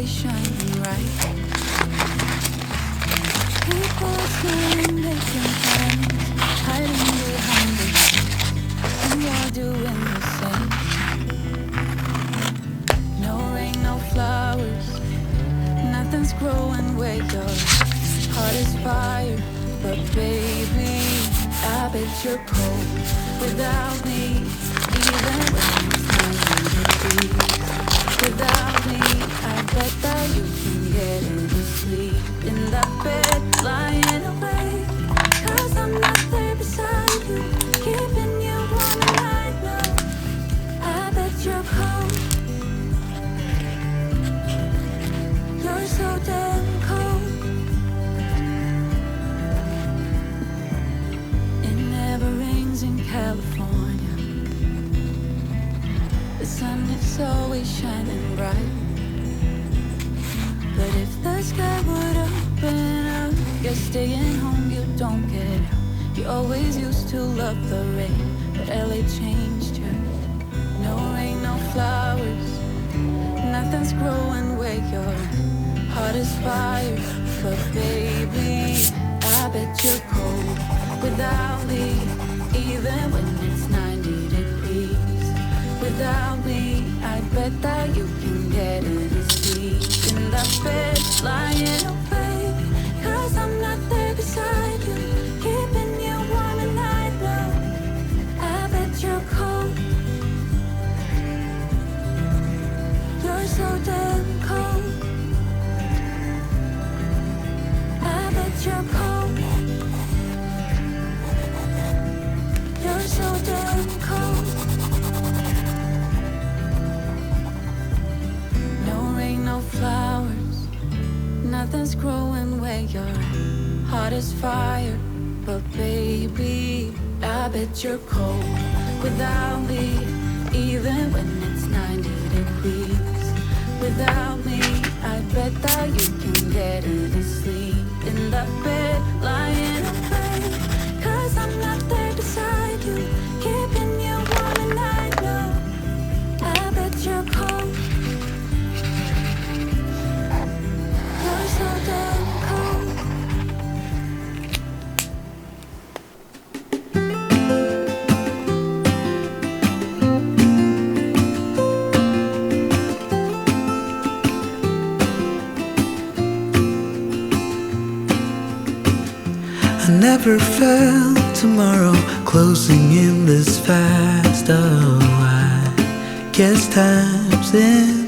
always shining bright. People smiling, making plans, hiding behind the scenes, and you're doing the same. No rain, no flowers, nothing's growing where your heart is fire. But baby, I bet you're cold without me, even when it's 90 degrees. Without me, I bet that you can get any sleep in that bed, lying awake. 'Cause I'm not there beside you, keeping you warm and I know. I bet you're cold. You're so damn cold. It never rains in California. The sun is always shining bright. But if the sky would open up, you're staying home, you don't get out. You always used to love the rain, but LA changed you. No rain, no flowers, nothing's growing where your heart is fire. But baby, I bet you're cold without me, even when it's 90 degrees. Without me, I bet that you can get any sleep in that bed, lying awake. 'Cause I'm not there beside you, keeping you warm and I know. I bet you're cold. You're so damn cold. I bet you're cold. You're so damn cold. No flowers, nothing's growing where your heart is fire. But baby, I bet you're cold without me, even when it's 90 degrees. Without me, I bet that you can get any sleep in that bed, lying awake. 'Cause I'm not there beside you, keeping you warm and I know. I bet you're cold. So damn cold. I never felt tomorrow closing in this fast. Oh, I guess time's in